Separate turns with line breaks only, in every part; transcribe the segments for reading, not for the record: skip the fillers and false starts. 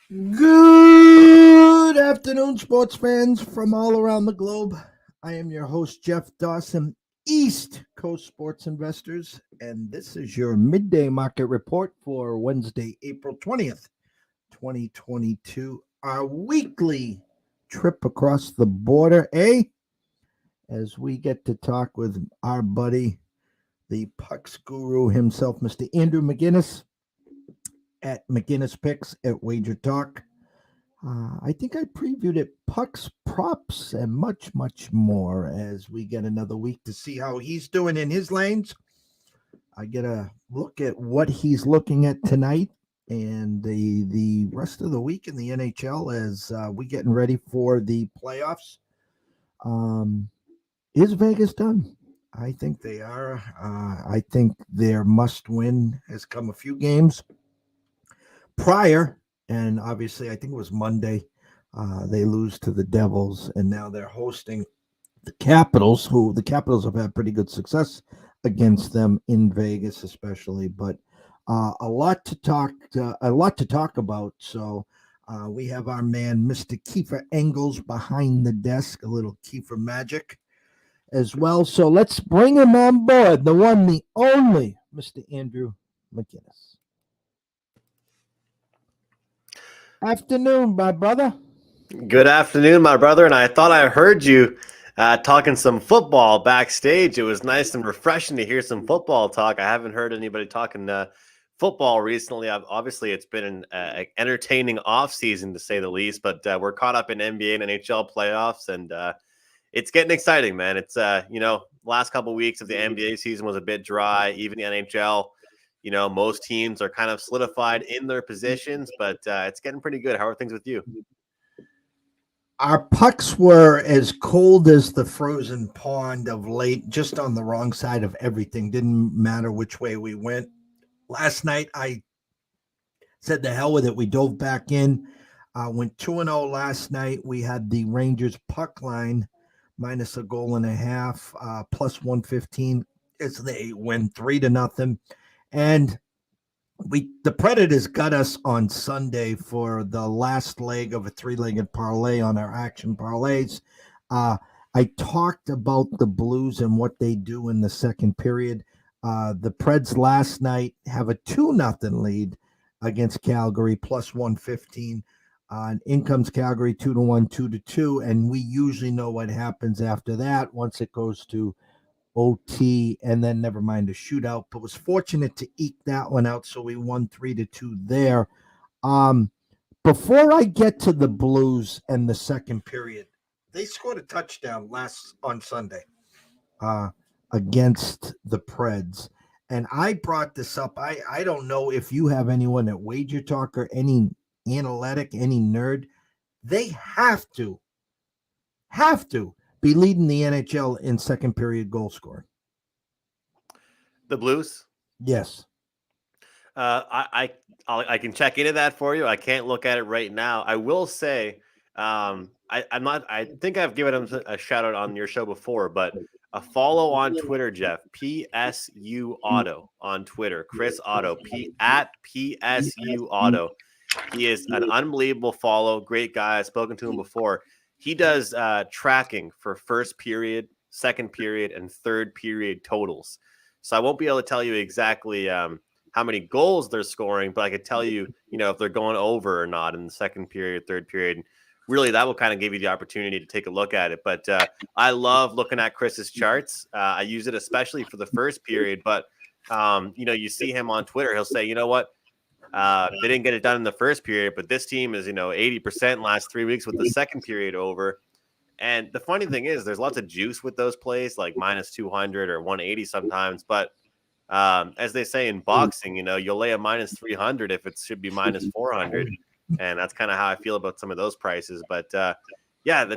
Good afternoon, sports fans from all around the globe. I am your host, Jeff Dawson, East Coast Sports Investors, and this is your midday market report for Wednesday, April 20th, 2022. Our weekly trip across the border, as we get to talk with our buddy, the pucks guru himself, Mr. Andrew McInnis at McInnis Picks at Wager Talk. I think I previewed it, pucks, props, and much, much more as we get another week to see how he's doing in his lanes. I get a look at what he's looking at tonight and the rest of the week in the NHL as we getting ready for the playoffs. Um, is Vegas done? I think they are. I think their must win has come a few games prior, and obviously, I think it was Monday. They lose to the Devils, and now they're hosting the Capitals, who the Capitals have had pretty good success against them in Vegas, especially. But a lot to talk about. So we have our man, Mr. Kiefer Engels, behind the desk, a little Kiefer magic as well. So let's bring him on board, the one, the only, Mr. Andrew McInnis. Afternoon, my brother.
Good afternoon, my brother. And I thought I heard you talking some football backstage. It was nice and refreshing to hear some football talk. I haven't heard anybody talking football recently. Obviously, it's been an entertaining offseason, to say the least, but we're caught up in NBA and NHL playoffs, and it's getting exciting, man. It's, last couple of weeks of the NBA season was a bit dry. Even the NHL, most teams are kind of solidified in their positions, but it's getting pretty good. How are things with you?
Our pucks were as cold as the frozen pond of late, just on the wrong side of everything. Didn't matter which way we went. Last night, I said the hell with it. We dove back in. Went 2-0 last night. We had the Rangers puck line minus a goal and a half, plus 115 as they win 3-0. And the Predators got us on Sunday for the last leg of a three-legged parlay on our action parlays. I talked about the Blues and what they do in the second period. The Preds last night have a 2-0 lead against Calgary, plus 115. In comes Calgary 2-1, 2-2, and we usually know what happens after that once it goes to OT, and then never mind a shootout, but was fortunate to eke that one out, so we won 3-2 there. Before I get to the Blues and the second period, they scored a touchdown on Sunday against the Preds, and I brought this up. I don't know if you have anyone at Wager Talk or any analytic, any nerd. They have to be leading the NHL in second period goal scoring.
The Blues?
Yes.
I can check into that for you. I can't look at it right now. I will say, I'm not. I think I've given him a shout out on your show before, but a follow on Twitter, Jeff, PSU Auto on Twitter, Chris Auto, at PSU Auto. He is an unbelievable follow. Great guy. I've spoken to him before. He does tracking for first period, second period, and third period totals. So I won't be able to tell you exactly how many goals they're scoring, but I could tell you, if they're going over or not in the second period, third period. Really, that will kind of give you the opportunity to take a look at it. But I love looking at Chris's charts. I use it especially for the first period. But, you see him on Twitter. He'll say, you know what? They didn't get it done in the first period, but this team is, 80% last 3 weeks with the second period over. And the funny thing is there's lots of juice with those plays, like minus 200 or 180 sometimes. But as they say in boxing, you'll lay a minus 300 if it should be minus 400. And that's kind of how I feel about some of those prices. But the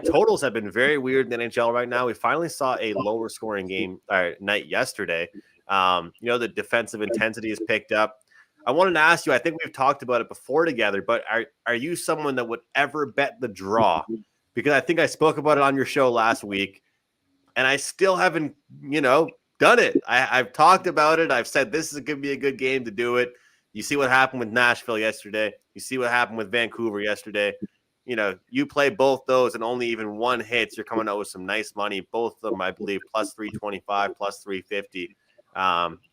totals have been very weird in the NHL right now. We finally saw a lower scoring night yesterday. The defensive intensity is picked up. I wanted to ask you, I think we've talked about it before together, but are you someone that would ever bet the draw? Because I think I spoke about it on your show last week, and I still haven't, done it. I've talked about it. I've said this is going to be a good game to do it. You see what happened with Nashville yesterday. You see what happened with Vancouver yesterday. You play both those and only even one hits, you're coming out with some nice money. Both of them, I believe, plus 325, plus 350.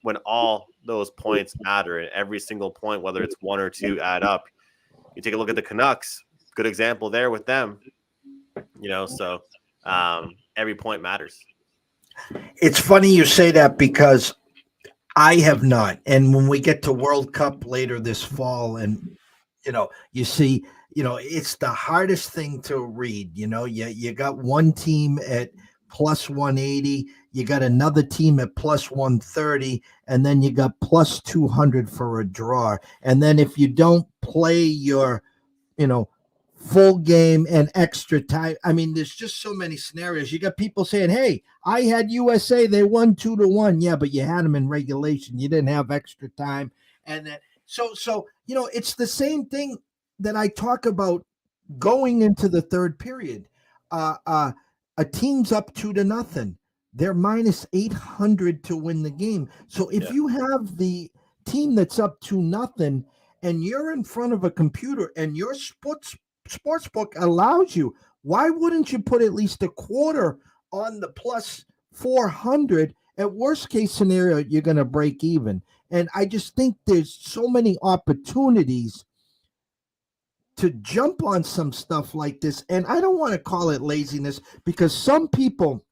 When all those points matter and every single point, whether it's one or two, add up. You take a look at the Canucks, good example there with them, so every point matters.
It's funny you say that because I have not. And when we get to World Cup later this fall, and you see, it's the hardest thing to read. You got one team at plus 180, you got another team at plus 130, and then you got plus 200 for a draw. And then if you don't play your, you know, full game and extra time. I mean, there's just so many scenarios. You got people saying, "Hey, I had USA; they won 2-1." Yeah, but you had them in regulation. You didn't have extra time, and then so it's the same thing that I talk about going into the third period. Uh, uh, a team's up 2-0. They're minus 800 to win the game. So if
Yeah.
you have the team that's up 2-0 and you're in front of a computer and your sportsbook allows you, why wouldn't you put at least a quarter on the plus 400? At worst case scenario, you're going to break even. And I just think there's so many opportunities to jump on some stuff like this. And I don't want to call it laziness because some people,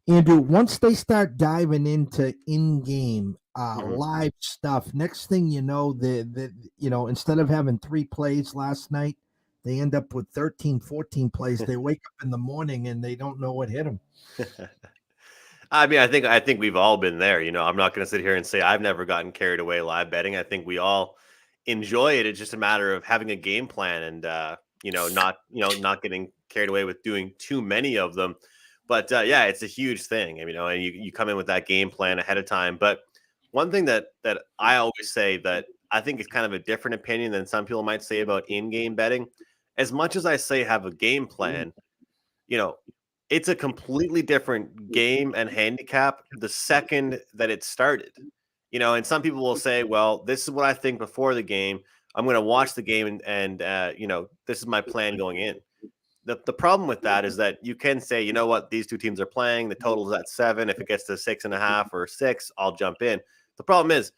Andrew, once they start diving into in-game
Mhm.
live stuff, next thing you know, instead of having 3 plays last night, they end up with 13, 14 plays. They wake up in the morning and they don't know what hit them.
I mean, I think we've all been there. I'm not going to sit here and say I've never gotten carried away live betting. I think we all enjoy it. It's just a matter of having a game plan and not getting carried away with doing too many of them. But yeah, it's a huge thing. And you come in with that game plan ahead of time. But one thing that I always say that I think is kind of a different opinion than some people might say about in-game betting. As much as I say have a game plan, you know, it's a completely different game and handicap the second that it started. And some people will say, well, this is what I think before the game. I'm going to watch the game and this is my plan going in. The problem with that is that you can say, you know what, these two teams are playing. The total is at 7. If it gets to 6.5 or 6, I'll jump in. The problem is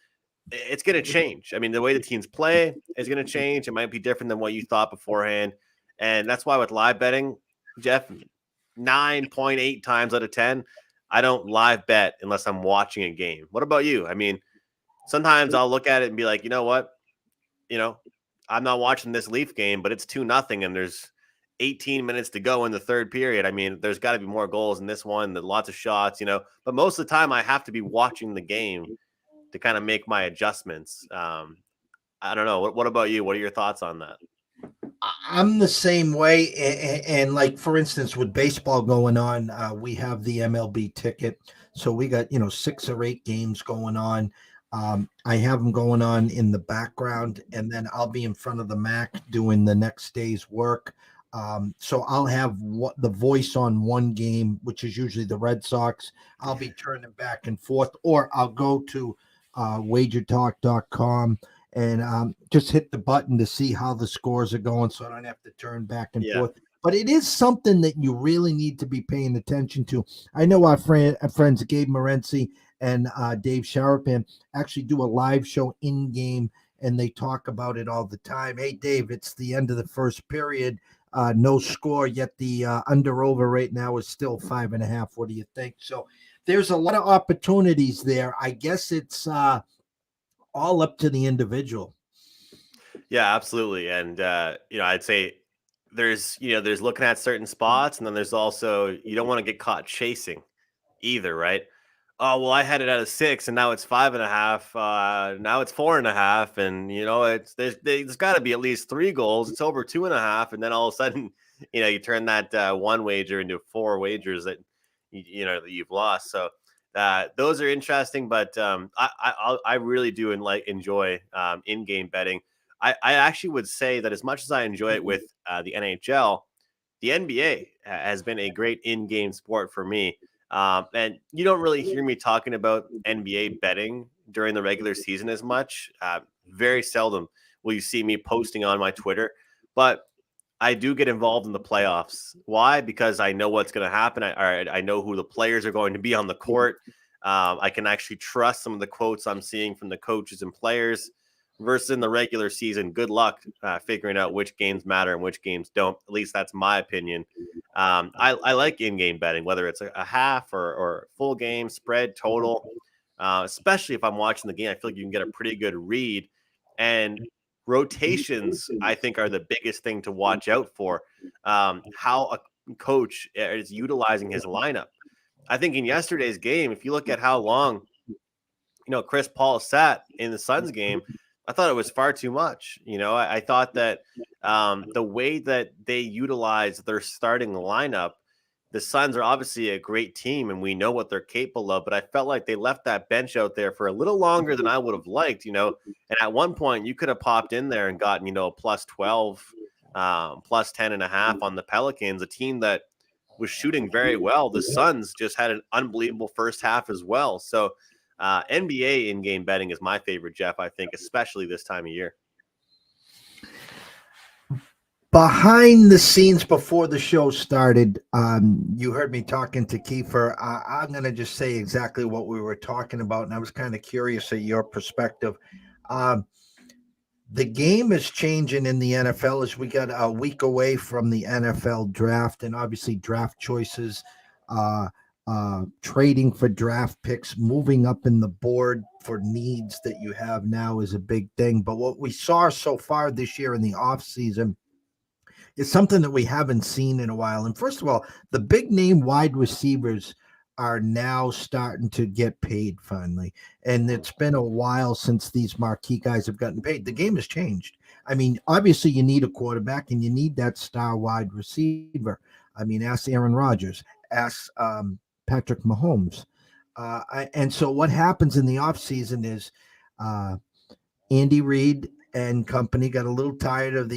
it's going to change. I mean, the way the teams play is going to change. It might be different than what you thought beforehand. And that's why with live betting, Jeff, 9.8 times out of 10, I don't live bet unless I'm watching a game. What about you? I mean, sometimes I'll look at it and be like, you know what? You know, I'm not watching this Leaf game, but it's 2-0 and there's 18 minutes to go in the third period. I mean, there's got to be more goals in this one, lots of shots. But most of the time I have to be watching the game to kind of make my adjustments. I don't know. What about you? What are your thoughts on that?
I'm the same way. And like, for instance, with baseball going on, we have the MLB ticket. So we got, 6 or 8 games going on. I have them going on in the background, and then I'll be in front of the Mac doing the next day's work. So I'll have the voice on one game, which is usually the Red Sox. I'll be turning back and forth, or I'll go to wagertalk.com and just hit the button to see how the scores are going so I don't have to turn back and
Yeah.
forth. But it is something that you really need to be paying attention to. I know our friends Gabe Morency and Dave Sharapan actually do a live show in game, and they talk about it all the time. Hey, Dave, it's the end of the first period. No score, yet the under over right now is still 5.5. What do you think? So there's a lot of opportunities there. I guess it's all up to the individual.
Yeah, absolutely. And I'd say there's looking at certain spots, and then there's also you don't want to get caught chasing either, right? Oh well, I had it at a 6, and now it's 5.5. Now it's 4.5, and there's got to be at least 3 goals. It's over 2.5, and then all of a sudden, you turn that one wager into 4 wagers that that you've lost. So those are interesting, but I really do enjoy in-game betting. I actually would say that as much as I enjoy it with the NHL, the NBA has been a great in-game sport for me. And you don't really hear me talking about NBA betting during the regular season as much. Very seldom will you see me posting on my Twitter, but I do get involved in the playoffs. Why? Because I know what's going to happen. I know who the players are going to be on the court. I can actually trust some of the quotes I'm seeing from the coaches and players versus in the regular season. Good luck figuring out which games matter and which games don't. At least that's my opinion. I like in-game betting, whether it's a half or full game, spread, total, especially if I'm watching the game. I feel like you can get a pretty good read. And rotations, I think, are the biggest thing to watch out for. How a coach is utilizing his lineup. I think in yesterday's game, if you look at how long, Chris Paul sat in the Suns game, I thought it was far too much. I thought that the way that they utilize their starting lineup, the Suns are obviously a great team and we know what they're capable of, but I felt like they left that bench out there for a little longer than I would have liked, and at one point you could have popped in there and gotten, a plus 12, plus 10.5 on the Pelicans, a team that was shooting very well. The Suns just had an unbelievable first half as well. So NBA in-game betting is my favorite, Jeff, I think, especially this time of year.
Behind the scenes before the show started, you heard me talking to Kiefer. I'm going to just say exactly what we were talking about, and I was kind of curious at your perspective. The game is changing in the NFL as we got a week away from the NFL draft, and obviously draft choices, trading for draft picks, moving up in the board for needs that you have now is a big thing. But what we saw so far this year in the offseason is something that we haven't seen in a while. And first of all, the big name wide receivers are now starting to get paid finally. And it's been a while since these marquee guys have gotten paid. The game has changed. I mean, obviously you need a quarterback and you need that star wide receiver. I mean, ask Aaron Rodgers, ask Patrick Mahomes. And so what happens in the offseason is Andy Reid and company got a little tired of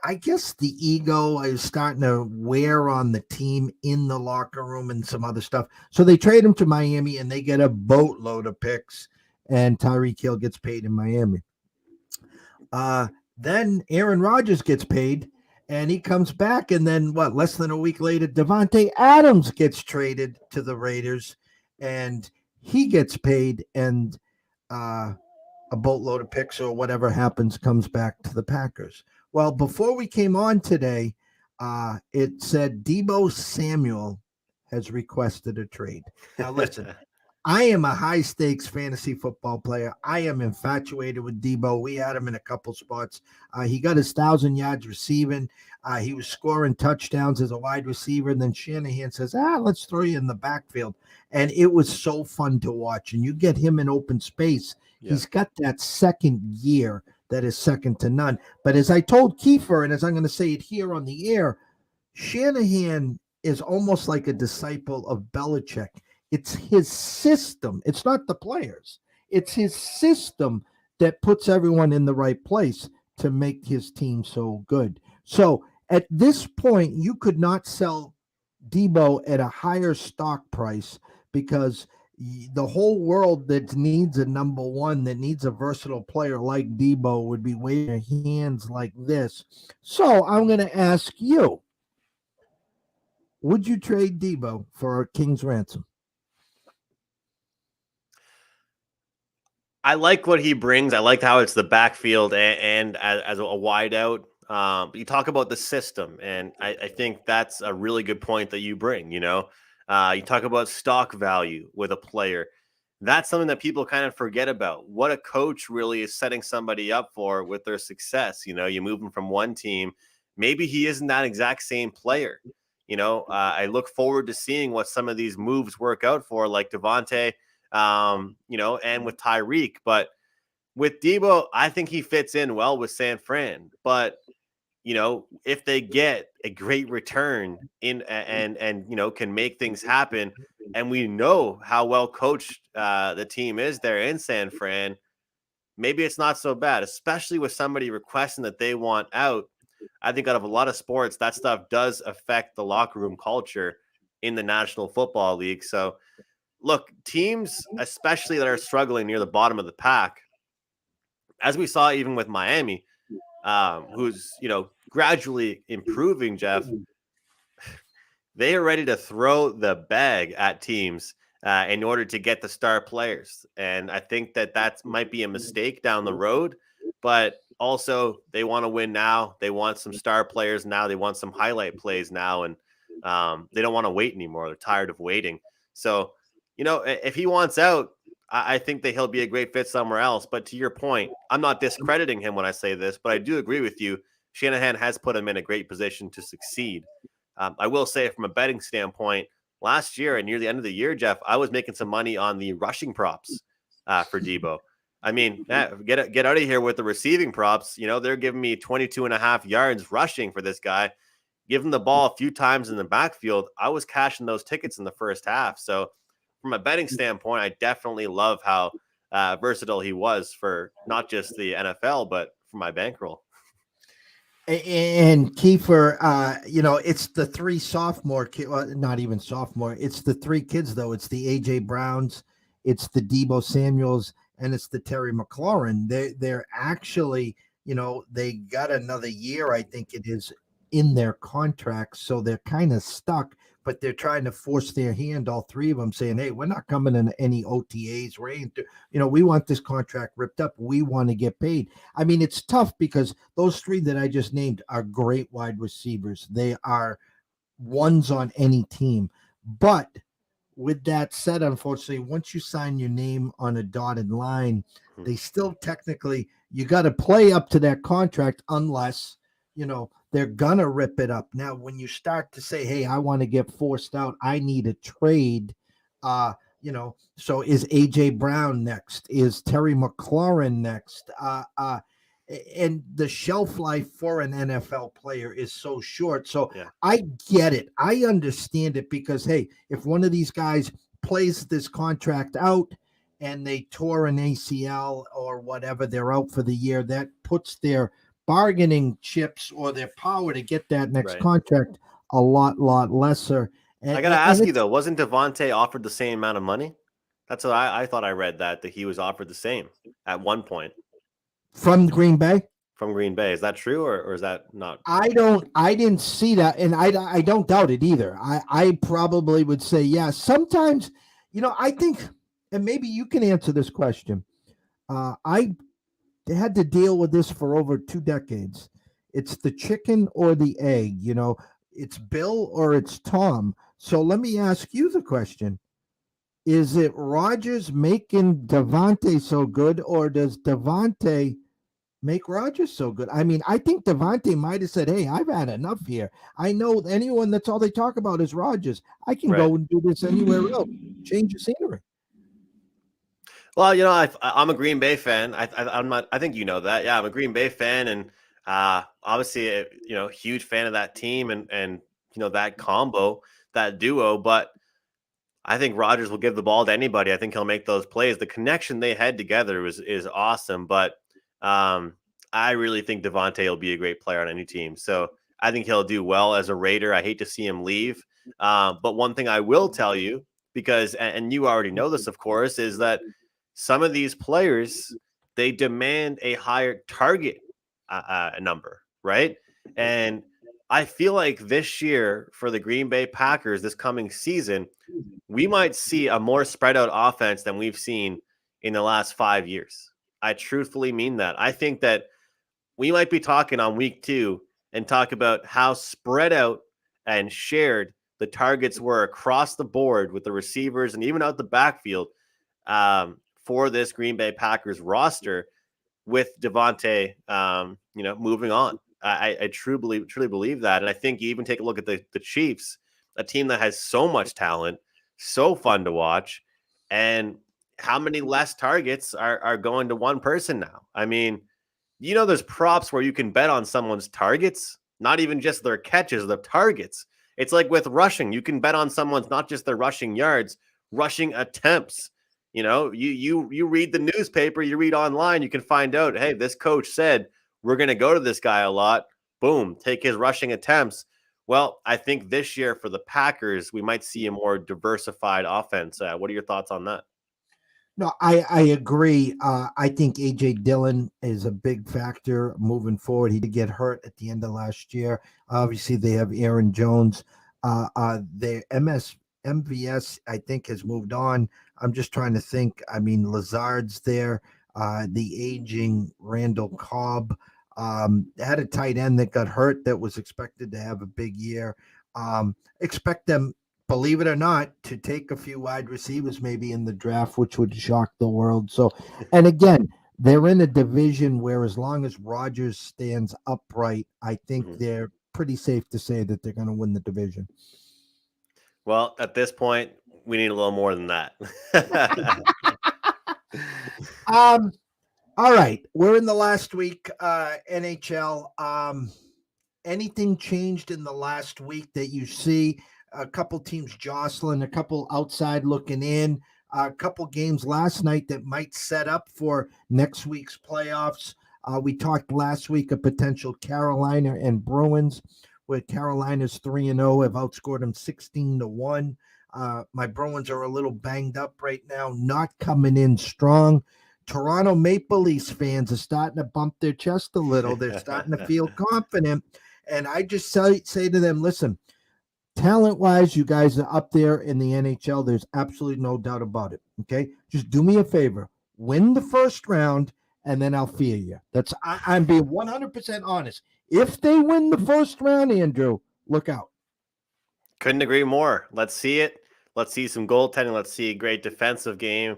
I guess the ego is starting to wear on the team in the locker room and some other stuff. So they trade him to Miami and they get a boatload of picks, and Tyreek Hill gets paid in Miami. Then Aaron Rodgers gets paid and he comes back. And then less than a week later, Devontae Adams gets traded to the Raiders and he gets paid, and a boatload of picks or whatever happens comes back to the Packers. Well, before we came on today, it said Deebo Samuel has requested a trade. Now, listen, I am a high-stakes fantasy football player. I am infatuated with Deebo. We had him in a couple spots. He got his 1,000 yards receiving. He was scoring touchdowns as a wide receiver. And then Shanahan says, let's throw you in the backfield. And it was so fun to watch. And you get him in open space. Yeah. He's got that second year that is second to none. But as I told Kiefer, and as I'm going to say it here on the air, Shanahan is almost like a disciple of Belichick. It's his system. It's not the players. It's his system that puts everyone in the right place to make his team so good. So at this point, you could not sell Deebo at a higher stock price because the whole world that needs a number one, that needs a versatile player like Deebo, would be waving their hands like this. So I'm going to ask you, would you trade Deebo for a king's ransom?
I like what he brings. I like how it's the backfield and as a wide out. You talk about the system, and I think that's a really good point that you bring. You talk about stock value with a player. That's something that people kind of forget about. What a coach really is setting somebody up for with their success. You move him from one team. Maybe he isn't that exact same player. I look forward to seeing what some of these moves work out for, like Devontae, and with Tyreek. But with Deebo, I think he fits in well with San Fran. But if they get a great return in and can make things happen, and we know how well coached the team is there in San Fran, maybe it's not so bad, especially with somebody requesting that they want out. I think out of a lot of sports, that stuff does affect the locker room culture in the National Football League. So look, teams, especially that are struggling near the bottom of the pack, as we saw even with Miami, who's, gradually improving, Jeff, they are ready to throw the bag at teams in order to get the star players. And I think that might be a mistake down the road, but also they want to win now. They want some star players now. They want some highlight plays now. And they don't want to wait anymore. They're tired of waiting. So, if he wants out, I think that he'll be a great fit somewhere else. But to your point, I'm not discrediting him when I say this, but I do agree with you. Shanahan has put him in a great position to succeed. I will say from a betting standpoint, last year and near the end of the year, Jeff, I was making some money on the rushing props for Debo. I mean, get out of here with the receiving props. They're giving me 22.5 yards rushing for this guy. Give him the ball a few times in the backfield. I was cashing those tickets in the first half. So from a betting standpoint, I definitely love how versatile he was for not just the NFL, but for my bankroll.
And Kiefer, it's the three sophomore kids, well, not even sophomore. It's the three kids, though. It's the A.J. Browns, it's the Debo Samuels, and it's the Terry McLaurin. They're actually, they got another year, I think it is, in their contracts. So they're kind of stuck, but they're trying to force their hand, all three of them, saying, hey, we're not coming in any OTAs. We want this contract ripped up. We want to get paid. I mean, it's tough because those three that I just named are great wide receivers. They are ones on any team. But with that said, unfortunately, once you sign your name on a dotted line, they still technically, you got to play up to that contract unless, they're gonna rip it up. Now, when you start to say, hey, I want to get forced out, I need a trade, so is AJ Brown next? Is Terry McLaurin next? And the shelf life for an NFL player is so short. So yeah. I get it. I understand it because, hey, if one of these guys plays this contract out and they tore an ACL or whatever, they're out for the year, that puts their bargaining chips or their power to get that next contract a lot lesser.
And I got to ask you, though, wasn't Devontae offered the same amount of money? That's what I thought I read that he was offered the same at one point.
From Green Bay?
From Green Bay. Is that true or is that not?
I didn't see that, and I don't doubt it either. I probably would say yes. Sometimes, I think, and maybe you can answer this question. I had to deal with this for over 2 decades. It's the chicken or the egg, it's Bill or it's Tom. So let me ask you the question. Is it Rodgers making Devontae so good, or does Devontae make Rodgers so good? I mean, I think Devontae might have said, hey, I've had enough here. I know anyone, that's all they talk about is Rodgers. I can go and do this anywhere else. Change the scenery.
Well, I'm a Green Bay fan. I'm not. I think you know that. Yeah, I'm a Green Bay fan, and obviously, a huge fan of that team and that combo, that duo. But I think Rodgers will give the ball to anybody. I think he'll make those plays. The connection they had together is awesome. But I really think Devontae will be a great player on any team. So I think he'll do well as a Raider. I hate to see him leave. But one thing I will tell you, because and you already know this, of course, is that some of these players, they demand a higher target number, right? And I feel like this year for the Green Bay Packers, this coming season, we might see a more spread out offense than we've seen in the last 5 years. I truthfully mean that. I think that we might be talking on week 2 and talk about how spread out and shared the targets were across the board with the receivers and even out the backfield for this Green Bay Packers roster with Devontae, moving on. I truly believe that. And I think you even take a look at the Chiefs, a team that has so much talent, so fun to watch, and how many less targets are going to one person now? I mean, there's props where you can bet on someone's targets, not even just their catches, the targets. It's like with rushing. You can bet on someone's not just their rushing yards, rushing attempts. You read the newspaper, you read online, you can find out, hey, this coach said we're going to go to this guy a lot. Boom, take his rushing attempts. Well, I think this year for the Packers, we might see a more diversified offense. What are your thoughts on that?
No, I agree. I think AJ Dillon is a big factor moving forward. He did get hurt at the end of last year. Obviously, they have Aaron Jones. The MVS, I think, has moved on. I'm just trying to think. I mean, Lazard's there. The aging Randall Cobb had a tight end that got hurt that was expected to have a big year. Expect them, believe it or not, to take a few wide receivers maybe in the draft, which would shock the world. So, and again, they're in a division where as long as Rodgers stands upright, I think they're pretty safe to say that they're going to win the division.
Well, at this point, we need a little more than that.
All right, we're in the last week, NHL. Anything changed in the last week that you see? A couple teams jostling, a couple outside looking in, a couple games last night that might set up for next week's playoffs. We talked last week of potential Carolina and Bruins, where Carolina's 3-0, have outscored them 16-1. My Bruins are a little banged up right now, not coming in strong. Toronto Maple Leafs fans are starting to bump their chest a little. They're starting to feel confident. And I just say to them, listen, talent-wise, you guys are up there in the NHL. There's absolutely no doubt about it. Okay? Just do me a favor. Win the first round, and then I'll fear you. I'm being 100% honest. If they win the first round, Andrew, look out.
Couldn't agree more. Let's see it. Let's see some goaltending. Let's see a great defensive game.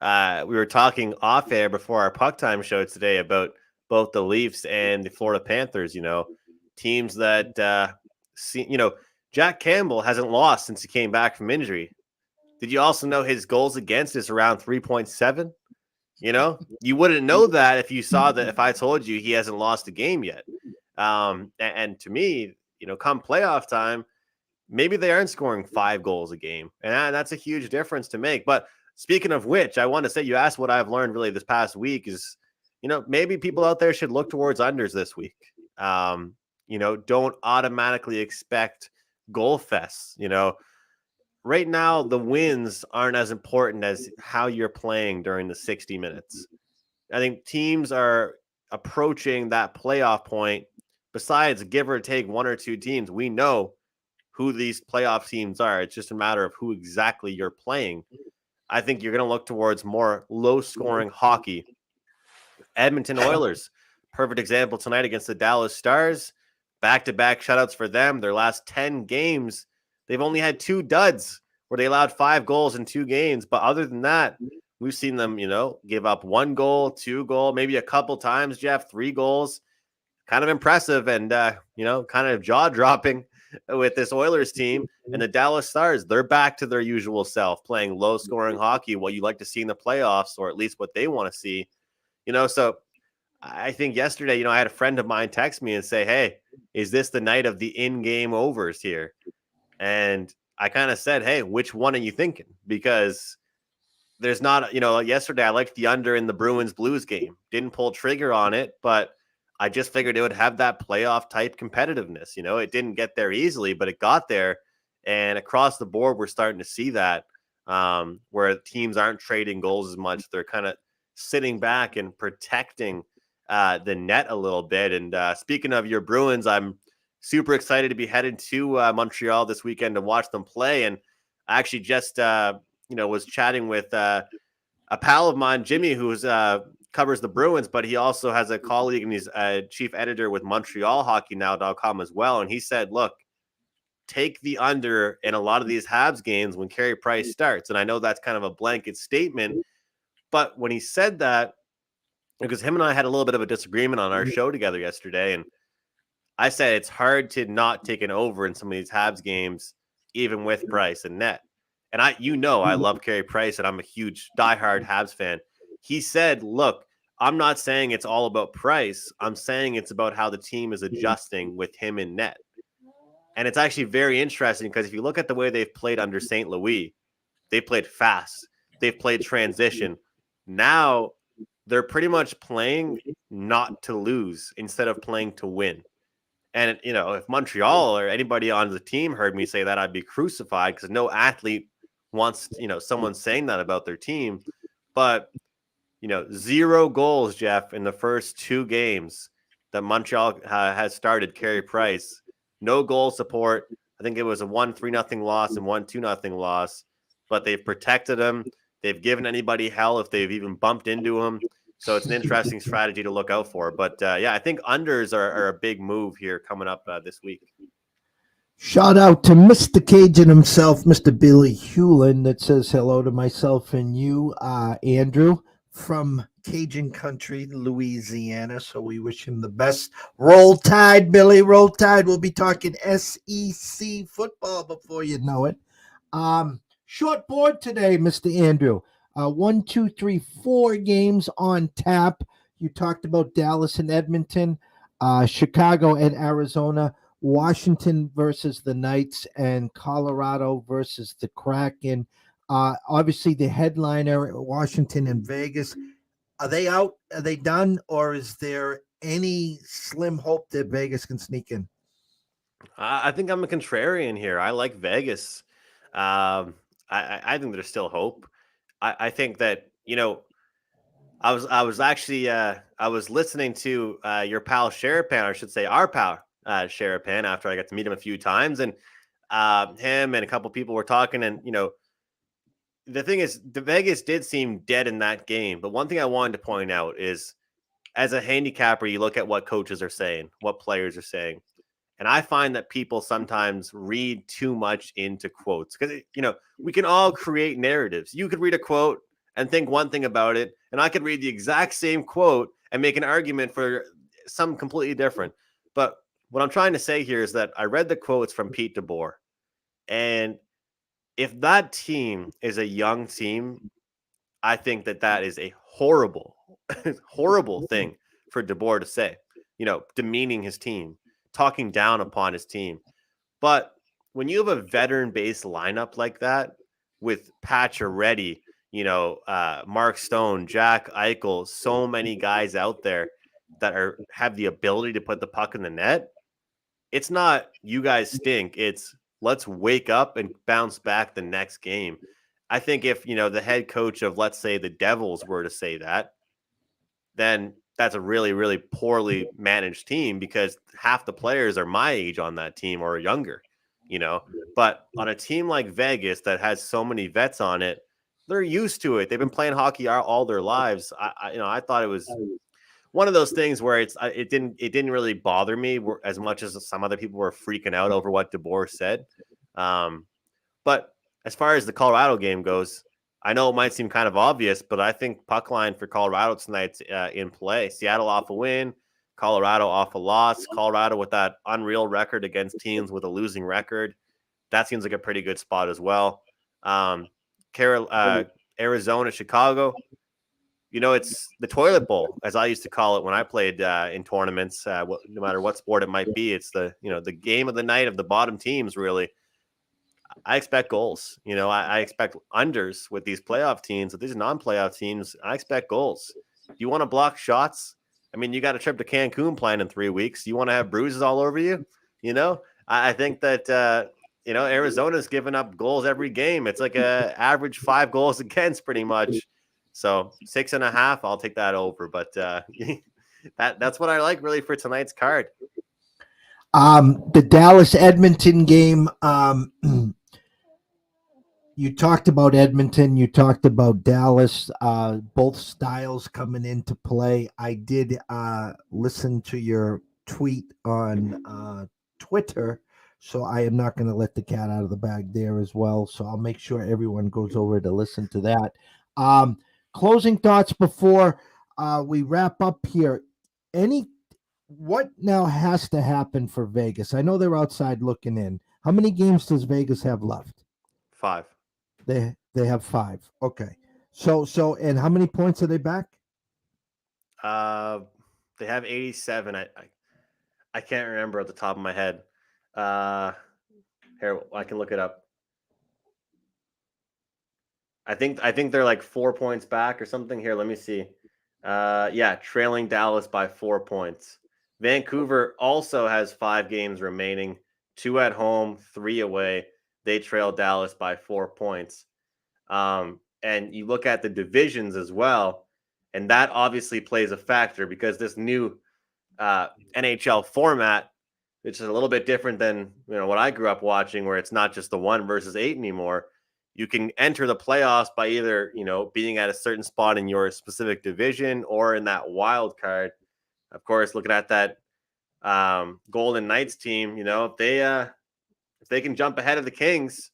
We were talking off air before our Puck Time show today about both the Leafs and the Florida Panthers, teams that Jack Campbell hasn't lost since he came back from injury. Did you also know his goals against is around 3.7? You wouldn't know that if I told you he hasn't lost a game yet. And to me, come playoff time, maybe they aren't scoring 5 goals a game. And that's a huge difference to make. But speaking of which, I want to say, you asked what I've learned really this past week is, maybe people out there should look towards unders this week. Don't automatically expect goal fests. Right now, the wins aren't as important as how you're playing during the 60 minutes. I think teams are approaching that playoff point. Besides, give or take 1 or 2 teams, we know who these playoff teams are. It's just a matter of who exactly you're playing. I think you're going to look towards more low-scoring hockey. Edmonton Oilers, perfect example tonight against the Dallas Stars. Back-to-back shutouts for them. Their last 10 games, they've only had 2 duds where they allowed 5 goals in 2 games. But other than that, we've seen them, give up 1 goal, 2 goal, maybe a couple times, Jeff, 3 goals. Kind of impressive and, kind of jaw-dropping with this Oilers team. And the Dallas Stars, they're back to their usual self, playing low-scoring hockey, what you like to see in the playoffs, or at least what they want to see. So I think yesterday, I had a friend of mine text me and say, hey, is this the night of the in-game overs here? And I kind of said, hey, which one are you thinking? Because there's not, yesterday I liked the under in the Bruins Blues game. Didn't pull trigger on it, but I just figured it would have that playoff type competitiveness. It didn't get there easily, but it got there. And across the board, we're starting to see that where teams aren't trading goals as much. They're kind of sitting back and protecting the net a little bit. And speaking of your Bruins, I'm super excited to be headed to Montreal this weekend to watch them play. And I actually just, was chatting with a pal of mine, Jimmy, who's covers the Bruins, but he also has a colleague and he's a chief editor with MontrealHockeyNow.com as well. And he said, look, take the under in a lot of these Habs games when Carey Price starts. And I know that's kind of a blanket statement, but when he said that, because him and I had a little bit of a disagreement on our show together yesterday, and I said it's hard to not take an over in some of these Habs games, even with Price and net. And I love Carey Price, and I'm a huge diehard Habs fan. He said, look, I'm not saying it's all about Price. I'm saying it's about how the team is adjusting with him in net. And it's actually very interesting because if you look at the way they've played under St. Louis, they played fast. They've played transition. Now they're pretty much playing not to lose instead of playing to win. And, if Montreal or anybody on the team heard me say that, I'd be crucified because no athlete wants, someone saying that about their team. But, 0 goals, Jeff, in the first 2 games that Montreal has started. Carey Price, no goal support. I think it was a 1-3-0 loss and 1-2-0 loss, but they've protected him. They've given anybody hell if they've even bumped into him. So it's an interesting strategy to look out for. But yeah, I think unders are a big move here coming up this week.
Shout out to Mr. Cajun himself, Mr. Billy Hewlin, that says hello to myself and you, Andrew, from Cajun country, Louisiana. So we wish him the best. Roll Tide, Billy. Roll Tide. We'll be talking SEC football before you know it. Short board today, Mr. Andrew. 1, 2, 3, 4 games on tap. You talked about Dallas and Edmonton, Chicago and Arizona, Washington versus the Knights, and Colorado versus the Kraken. Obviously, the headliner, Washington and Vegas. Are they out? Are they done? Or is there any slim hope that Vegas can sneak in?
I think I'm a contrarian here. I like Vegas. I think there's still hope. I think that, I was actually I was listening to your pal Sherapan, or I should say our pal Sherapan, after I got to meet him a few times, and him and a couple people were talking, and the thing is, the Vegas did seem dead in that game. But one thing I wanted to point out is, as a handicapper, you look at what coaches are saying, what players are saying. And I find that people sometimes read too much into quotes because, we can all create narratives. You could read a quote and think one thing about it, and I could read the exact same quote and make an argument for something completely different. But what I'm trying to say here is that I read the quotes from Pete DeBoer, and if that team is a young team, I think that is a horrible, horrible thing for DeBoer to say, demeaning his team, talking down upon his team. But when you have a veteran-based lineup like that with Pacioretty, Mark Stone, Jack Eichel, so many guys out there that have the ability to put the puck in the net, it's not you guys stink. It's let's wake up and bounce back the next game. I think if, the head coach of, let's say, the Devils were to say that, then that's a really, really poorly managed team because half the players are my age on that team or younger, But on a team like Vegas that has so many vets on it, they're used to it. They've been playing hockey all their lives. I thought it was one of those things where it didn't really bother me as much as some other people were freaking out over what DeBoer said. But as far as the Colorado game goes, I know it might seem kind of obvious, but I think puck line for Colorado tonight's in play. Seattle off a win, Colorado off a loss. Colorado with that unreal record against teams with a losing record. That seems like a pretty good spot as well. Arizona, Chicago. It's the toilet bowl, as I used to call it when I played in tournaments. No matter what sport it might be, it's the game of the night of the bottom teams, really. I expect goals. I expect unders with these playoff teams. With these non-playoff teams, I expect goals. Do you want to block shots? I mean, you got a trip to Cancun planned in 3 weeks. You want to have bruises all over you? I think that Arizona's giving up goals every game. It's like a average 5 goals against, pretty much. So 6.5, I'll take that over. But that's what I like really for tonight's card.
The Dallas Edmonton game. You talked about Edmonton. You talked about Dallas. Both styles coming into play. I did listen to your tweet on Twitter, so I am not going to let the cat out of the bag there as well. So I'll make sure everyone goes over to listen to that. Closing thoughts before we wrap up here. What now has to happen for Vegas? I know they're outside looking in. How many games does Vegas have left?
5.
They have 5. Okay. So and how many points are they back?
They have 87. I can't remember at the top of my head. Here, I can look it up. I think they're like 4 points back or something. Here, let me see. Yeah, trailing Dallas by 4 points. Vancouver also has 5 games remaining, 2 at home, 3 away. They trail Dallas by 4 points. And you look at the divisions as well, and that obviously plays a factor because this new NHL format, which is a little bit different than what I grew up watching, where it's not just the 1 versus 8 anymore. You can enter the playoffs by either being at a certain spot in your specific division or in that wild card. Of course, looking at that Golden Knights team, if they can jump ahead of the Kings,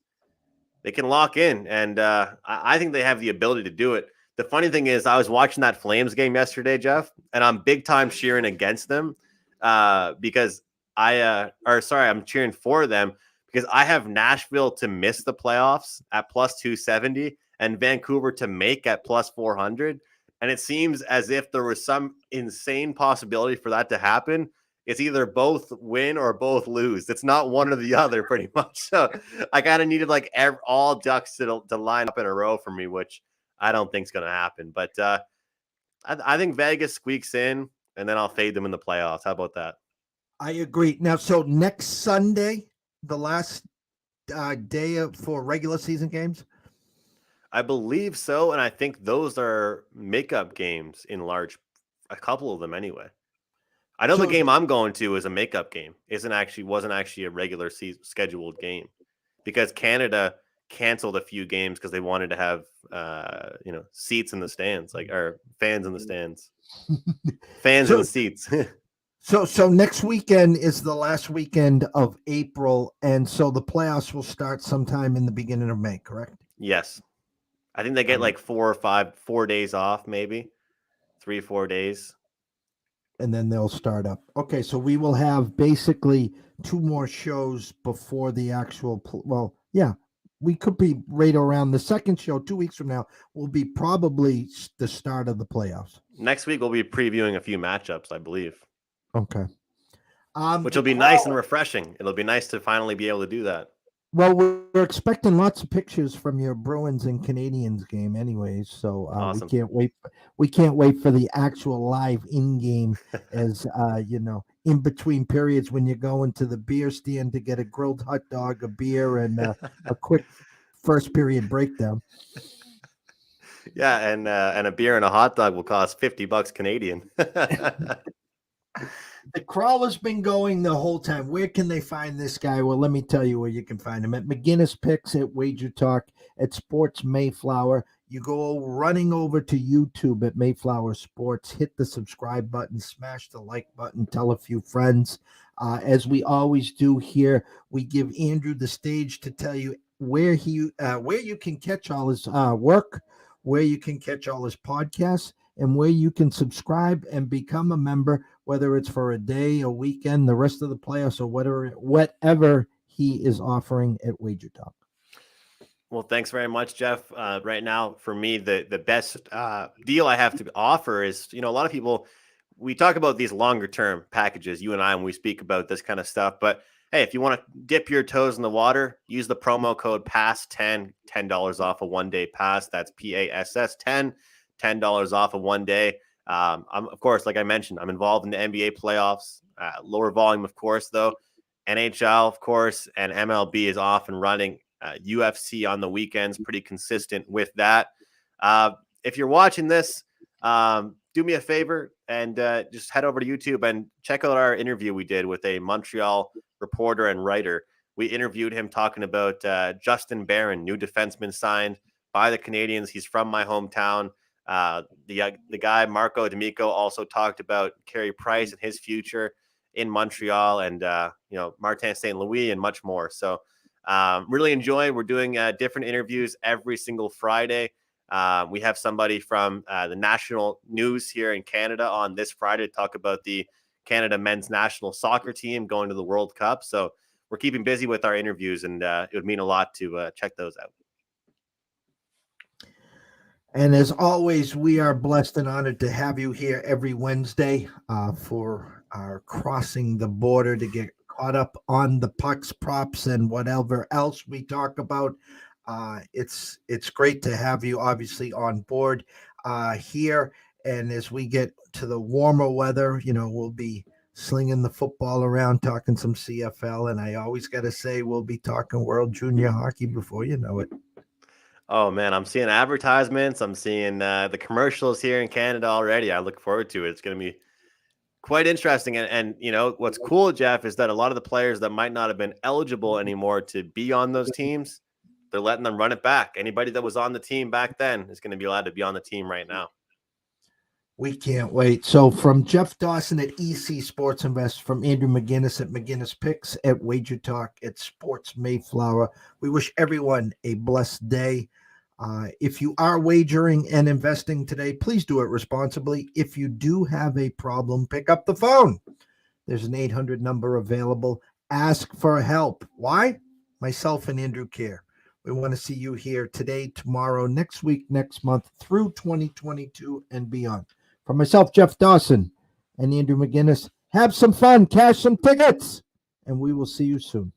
they can lock in, and I think they have the ability to do it. The funny thing is, I was watching that Flames game yesterday, Jeff, and I'm big time cheering against them because I'm cheering for them because I have Nashville to miss the playoffs at plus 270 and Vancouver to make at plus 400. And it seems as if there was some insane possibility for that to happen. It's either both win or both lose. It's not one or the other, pretty much. So I kind of needed like all ducks to line up in a row for me, which I don't think is going to happen. But I think Vegas squeaks in, and then I'll fade them in the playoffs. How about that?
I agree. Now, so next Sunday, the last day for regular season games?
I believe so, and I think those are makeup games in large, a couple of them anyway. I know the game I'm going to is a makeup game. Wasn't actually a regular scheduled game because Canada canceled a few games because they wanted to have seats in the stands, or fans in the stands, fans in the seats.
So next weekend is the last weekend of April, and so the playoffs will start sometime in the beginning of May, correct?
Yes, I think they get like 4 days off, maybe 3-4 days.
And then they'll start up. Okay, so we will have basically 2 more shows before the actual. We could be right around the second show 2 weeks from now. Will be probably the start of the playoffs.
Next week we'll be previewing a few matchups, I believe.
Okay,
which will be nice and refreshing. It'll be nice to finally be able to do that.
Well, we're expecting lots of pictures from your Bruins and Canadians game, anyways. So
awesome.
We can't wait. We can't wait for the actual live in game, as in between periods when you're going to the beer stand to get a grilled hot dog, a beer, and a quick first period breakdown.
Yeah, and a beer and a hot dog will cost $50 Canadian.
The crawler's been going the whole time. Where can they find this guy? Well, let me tell you where you can find him. At McInnis Picks, at Wager Talk, at Sports Mayflower. You go running over to YouTube at Mayflower Sports, hit the subscribe button, smash the like button, tell a few friends. As we always do here, we give Andrew the stage to tell you where you can catch all his work, where you can catch all his podcasts, and where you can subscribe and become a member, whether it's for a day, a weekend, the rest of the playoffs, or whatever he is offering at Wager Talk.
Well, thanks very much, Jeff. Right now, for me, the best deal I have to offer is, a lot of people, we talk about these longer term packages, you and I, when we speak about this kind of stuff. But hey, if you want to dip your toes in the water, use the promo code PASS10, $10 off a 1-day pass. That's PASS10, $10 off of 1 day. I'm, of course, like I mentioned, I'm involved in the NBA playoffs, lower volume, of course, though. NHL, of course, and MLB is off and running. UFC on the weekends, pretty consistent with that. If you're watching this, do me a favor and just head over to YouTube and check out our interview we did with a Montreal reporter and writer. We interviewed him talking about Justin Barron, new defenseman signed by the Canadians. He's from my hometown. The guy, Marco D'Amico, also talked about Carey Price and his future in Montreal and, Martin St. Louis and much more. So really enjoying. We're doing different interviews every single Friday. We have somebody from the national news here in Canada on this Friday to talk about the Canada men's national soccer team going to the World Cup. So we're keeping busy with our interviews, and it would mean a lot to check those out.
And as always, we are blessed and honored to have you here every Wednesday for our crossing the border to get caught up on the pucks, props, and whatever else we talk about. It's great to have you obviously on board here. And as we get to the warmer weather, we'll be slinging the football around, talking some CFL. And I always got to say, we'll be talking World Junior Hockey before you know it.
Oh man, I'm seeing advertisements. I'm seeing the commercials here in Canada already. I look forward to it. It's going to be quite interesting. And you know what's cool, Jeff, is that a lot of the players that might not have been eligible anymore to be on those teams, they're letting them run it back. Anybody that was on the team back then is going to be allowed to be on the team right now.
We can't wait. So from Jeff Dawson at EC Sports Invest, from Andrew McInnis at McGinnis Picks, at Wager Talk, at Sports Mayflower, we wish everyone a blessed day. If you are wagering and investing today, please do it responsibly. If you do have a problem, pick up the phone. There's an 800 number available. Ask for help. Why? Myself and Andrew care. We want to see you here today, tomorrow, next week, next month, through 2022 and beyond. For myself, Jeff Dawson, and Andrew McInnis, have some fun, cash some tickets, and we will see you soon.